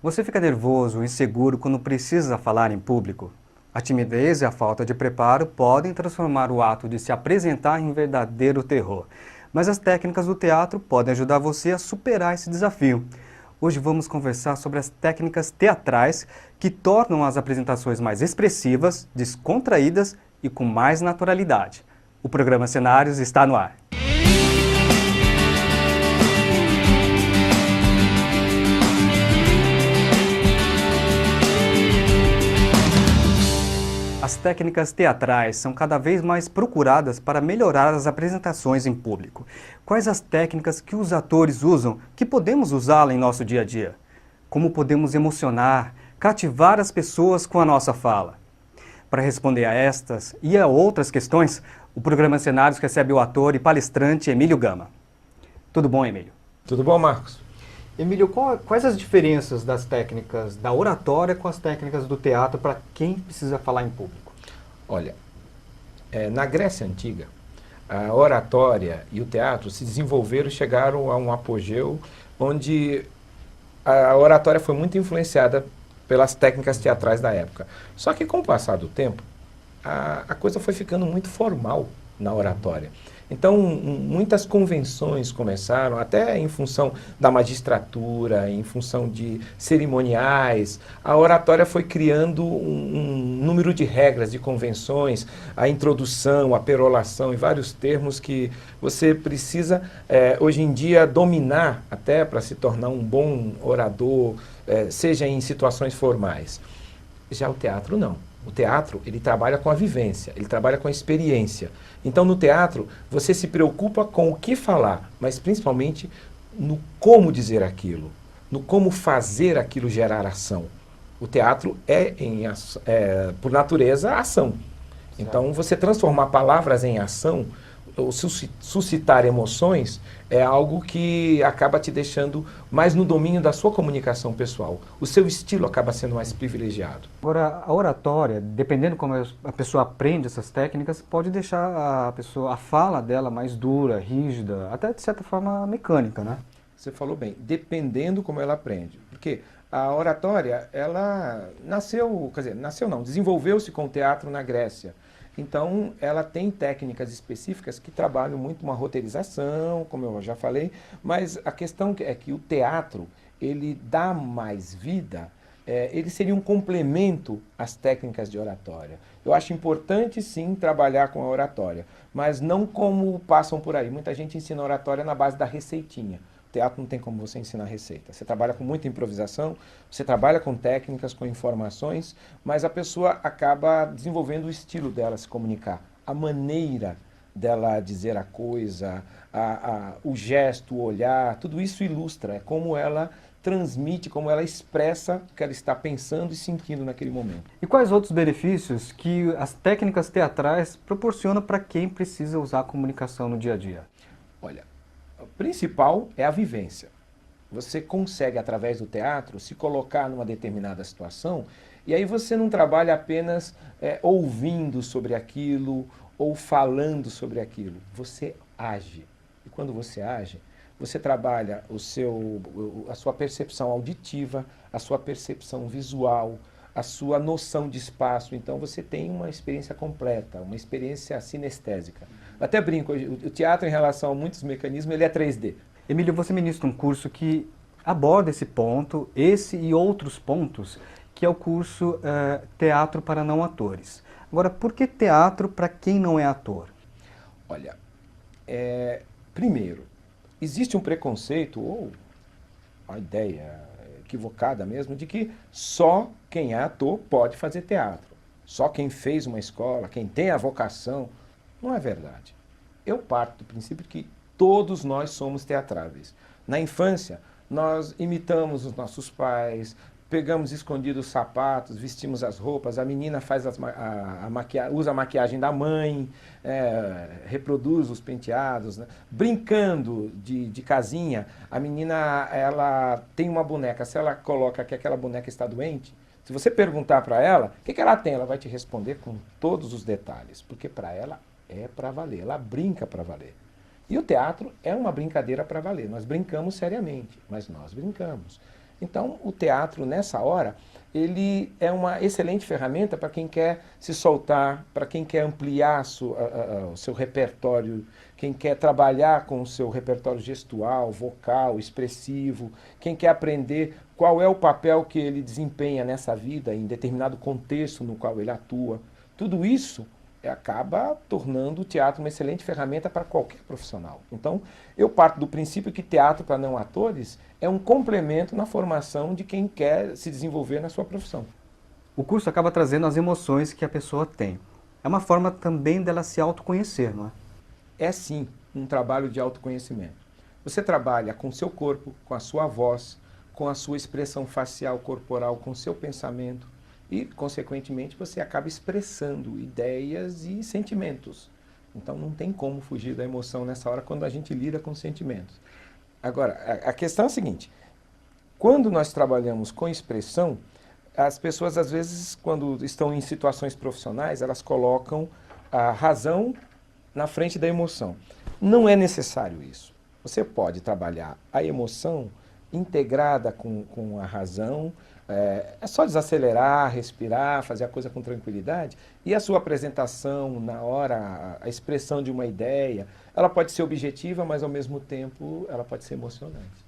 Você fica nervoso, inseguro quando precisa falar em público? A timidez e a falta de preparo podem transformar o ato de se apresentar em verdadeiro terror. Mas as técnicas do teatro podem ajudar você a superar esse desafio. Hoje vamos conversar sobre as técnicas teatrais que tornam as apresentações mais expressivas, descontraídas e com mais naturalidade. O programa Cenários está no ar. As técnicas teatrais são cada vez mais procuradas para melhorar as apresentações em público. Quais as técnicas que os atores usam que podemos usá-la em nosso dia a dia? Como podemos emocionar, cativar as pessoas com a nossa fala? Para responder a estas e a outras questões, o programa Cenários recebe o ator e palestrante Emílio Gama. Tudo bom, Emílio? Tudo bom, Marcos? Emílio, quais as diferenças das técnicas da oratória com as técnicas do teatro para quem precisa falar em público? Olha, na Grécia Antiga, a oratória e o teatro se desenvolveram e chegaram a um apogeu onde a oratória foi muito influenciada pelas técnicas teatrais da época. Só que com o passar do tempo, a coisa foi ficando muito formal na oratória. Então, muitas convenções começaram, até em função da magistratura, em função de cerimoniais. A oratória foi criando um número de regras, de convenções, a introdução, a perolação e vários termos que você precisa, hoje em dia, dominar até para se tornar um bom orador, seja em situações formais. Já o teatro, não. O teatro, ele trabalha com a vivência, ele trabalha com a experiência. Então, no teatro, você se preocupa com o que falar, mas principalmente no como dizer aquilo, no como fazer aquilo gerar ação. O teatro por natureza, ação. Então, você transformar palavras em ação, ou suscitar emoções, é algo que acaba te deixando mais no domínio da sua comunicação pessoal. O seu estilo acaba sendo mais privilegiado. Agora, a oratória, dependendo como a pessoa aprende essas técnicas, pode deixar a fala dela mais dura, rígida, até de certa forma mecânica, né? Você falou bem, dependendo como ela aprende. Porque a oratória, ela desenvolveu-se com o teatro na Grécia. Então, ela tem técnicas específicas que trabalham muito uma roteirização, como eu já falei, mas a questão é que o teatro, ele dá mais vida, ele seria um complemento às técnicas de oratória. Eu acho importante, sim, trabalhar com a oratória, mas não como passam por aí. Muita gente ensina oratória na base da receitinha. Teatro não tem como você ensinar receita. Você trabalha com muita improvisação, você trabalha com técnicas, com informações, mas a pessoa acaba desenvolvendo o estilo dela se comunicar, a maneira dela dizer a coisa, o gesto, o olhar, tudo isso ilustra, é como ela transmite, como ela expressa o que ela está pensando e sentindo naquele momento. E quais outros benefícios que as técnicas teatrais proporcionam para quem precisa usar a comunicação no dia a dia? Olha, o principal é a vivência. Você consegue, através do teatro, se colocar numa determinada situação e aí você não trabalha apenas ouvindo sobre aquilo ou falando sobre aquilo. Você age. E quando você age, você trabalha a sua percepção auditiva, a sua percepção visual, a sua noção de espaço. Então você tem uma experiência completa, uma experiência sinestésica. Eu até brinco, o teatro em relação a muitos mecanismos, ele é 3D. Emílio, você ministra um curso que aborda esse ponto, esse e outros pontos, que é o curso Teatro para Não Atores. Agora, por que teatro para quem não é ator? Olha, primeiro, existe um preconceito, ou a ideia equivocada mesmo, de que só quem é ator pode fazer teatro. Só quem fez uma escola, quem tem a vocação. Não é verdade. Eu parto do princípio que todos nós somos teatráveis. Na infância, nós imitamos os nossos pais, pegamos escondidos os sapatos, vestimos as roupas, a menina faz usa a maquiagem da mãe, reproduz os penteados, né? Brincando de casinha, a menina ela tem uma boneca, se ela coloca que aquela boneca está doente, se você perguntar para ela, o que ela tem? Ela vai te responder com todos os detalhes, porque para ela é para valer, ela brinca para valer. E o teatro é uma brincadeira para valer, nós brincamos seriamente, mas nós brincamos. Então, o teatro, nessa hora, ele é uma excelente ferramenta para quem quer se soltar, para quem quer ampliar o seu repertório, quem quer trabalhar com o seu repertório gestual, vocal, expressivo, quem quer aprender qual é o papel que ele desempenha nessa vida, em determinado contexto no qual ele atua. Tudo isso acaba tornando o teatro uma excelente ferramenta para qualquer profissional. Então, eu parto do princípio que teatro para não atores é um complemento na formação de quem quer se desenvolver na sua profissão. O curso acaba trazendo as emoções que a pessoa tem. É uma forma também dela se autoconhecer, não é? É sim um trabalho de autoconhecimento. Você trabalha com o seu corpo, com a sua voz, com a sua expressão facial, corporal, com o seu pensamento e, consequentemente, você acaba expressando ideias e sentimentos. Então não tem como fugir da emoção nessa hora quando a gente lida com sentimentos. Agora, a questão é a seguinte, quando nós trabalhamos com expressão, as pessoas às vezes, quando estão em situações profissionais, elas colocam a razão na frente da emoção. Não é necessário isso. Você pode trabalhar a emoção integrada com a razão, é só desacelerar, respirar, fazer a coisa com tranquilidade, e a sua apresentação, na hora, a expressão de uma ideia, ela pode ser objetiva, mas ao mesmo tempo ela pode ser emocionante.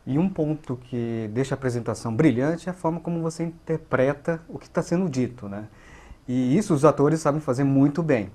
E um ponto que deixa a apresentação brilhante é a forma como você interpreta o que está sendo dito, né? E isso os atores sabem fazer muito bem.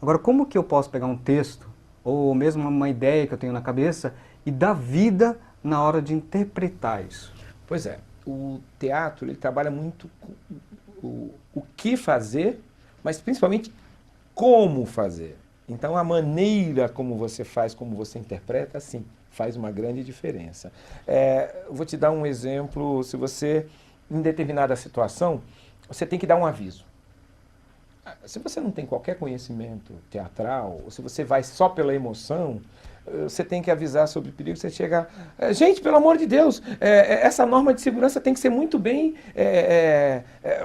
Agora, como que eu posso pegar um texto, ou mesmo uma ideia que eu tenho na cabeça, e dar vida na hora de interpretar isso? Pois é, o teatro ele trabalha muito o que fazer, mas principalmente como fazer. Então a maneira como você faz, como você interpreta, sim, faz uma grande diferença. Vou te dar um exemplo, se você, em determinada situação, você tem que dar um aviso. Se você não tem qualquer conhecimento teatral, ou se você vai só pela emoção, você tem que avisar sobre o perigo, você chega... gente, pelo amor de Deus, essa norma de segurança tem que ser muito bem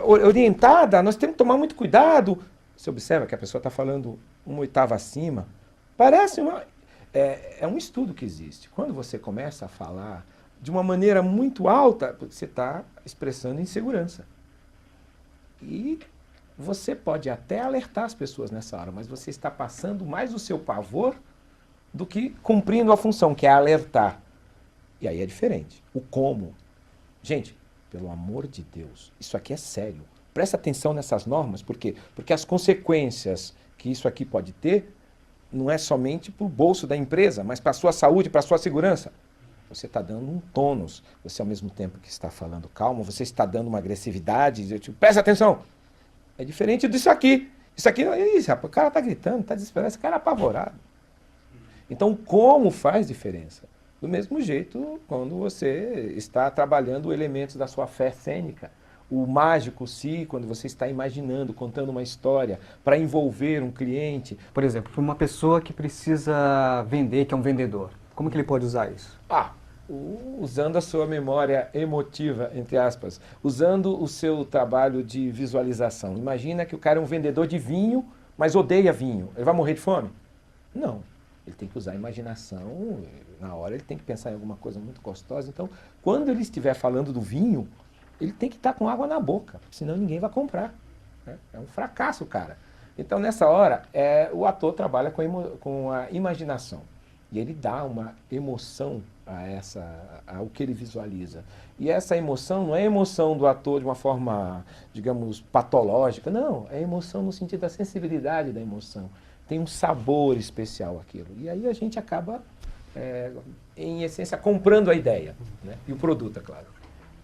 orientada, nós temos que tomar muito cuidado. Você observa que a pessoa está falando uma oitava acima. Parece uma... É um estudo que existe. Quando você começa a falar de uma maneira muito alta, você está expressando insegurança. E você pode até alertar as pessoas nessa hora, mas você está passando mais o seu pavor do que cumprindo a função, que é alertar. E aí é diferente. O como. Gente, pelo amor de Deus, isso aqui é sério. Presta atenção nessas normas, por quê? Porque as consequências que isso aqui pode ter não é somente para o bolso da empresa, mas para a sua saúde, para a sua segurança. Você está dando um tônus. Você, ao mesmo tempo que está falando calmo, você está dando uma agressividade. Tipo, presta atenção. É diferente disso aqui. Isso aqui não é isso, rapaz. O cara está gritando, está desesperado, esse cara é apavorado. Então, como faz diferença? Do mesmo jeito, quando você está trabalhando elementos da sua fé cênica. O mágico, sim, quando você está imaginando, contando uma história para envolver um cliente. Por exemplo, para uma pessoa que precisa vender, que é um vendedor, como que ele pode usar isso? Usando a sua memória emotiva, entre aspas, usando o seu trabalho de visualização. Imagina que o cara é um vendedor de vinho, mas odeia vinho. Ele vai morrer de fome? Não. Ele tem que usar a imaginação, na hora ele tem que pensar em alguma coisa muito gostosa. Então, quando ele estiver falando do vinho, ele tem que estar com água na boca, senão ninguém vai comprar. É um fracasso, cara. Então, nessa hora, o ator trabalha com a imaginação. E ele dá uma emoção ao que ele visualiza. E essa emoção não é emoção do ator de uma forma, digamos, patológica. Não, é emoção no sentido da sensibilidade da emoção. Tem um sabor especial aquilo. E aí a gente acaba, em essência, comprando a ideia, né? E o produto, é claro.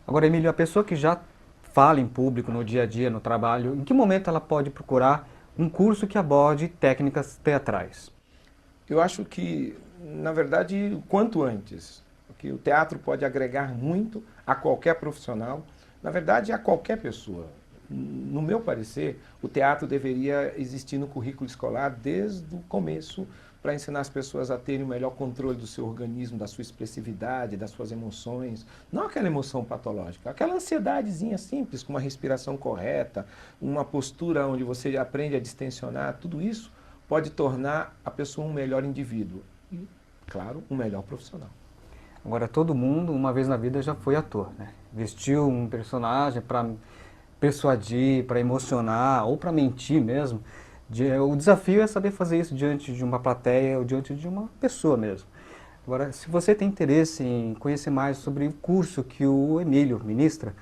Agora, Emílio, a pessoa que já fala em público, no dia a dia, no trabalho, em que momento ela pode procurar um curso que aborde técnicas teatrais? Eu acho que, na verdade, o quanto antes. Porque o teatro pode agregar muito a qualquer profissional, na verdade, a qualquer pessoa. No meu parecer, o teatro deveria existir no currículo escolar desde o começo, para ensinar as pessoas a terem o melhor controle do seu organismo, da sua expressividade, das suas emoções. Não aquela emoção patológica, aquela ansiedadezinha simples, com uma respiração correta, uma postura onde você aprende a distensionar, tudo isso pode tornar a pessoa um melhor indivíduo e, claro, um melhor profissional. Agora, todo mundo, uma vez na vida, já foi ator, né? Vestiu um personagem para persuadir, para emocionar ou para mentir mesmo. O desafio é saber fazer isso diante de uma plateia ou diante de uma pessoa mesmo. Agora, se você tem interesse em conhecer mais sobre o curso que o Emílio ministra,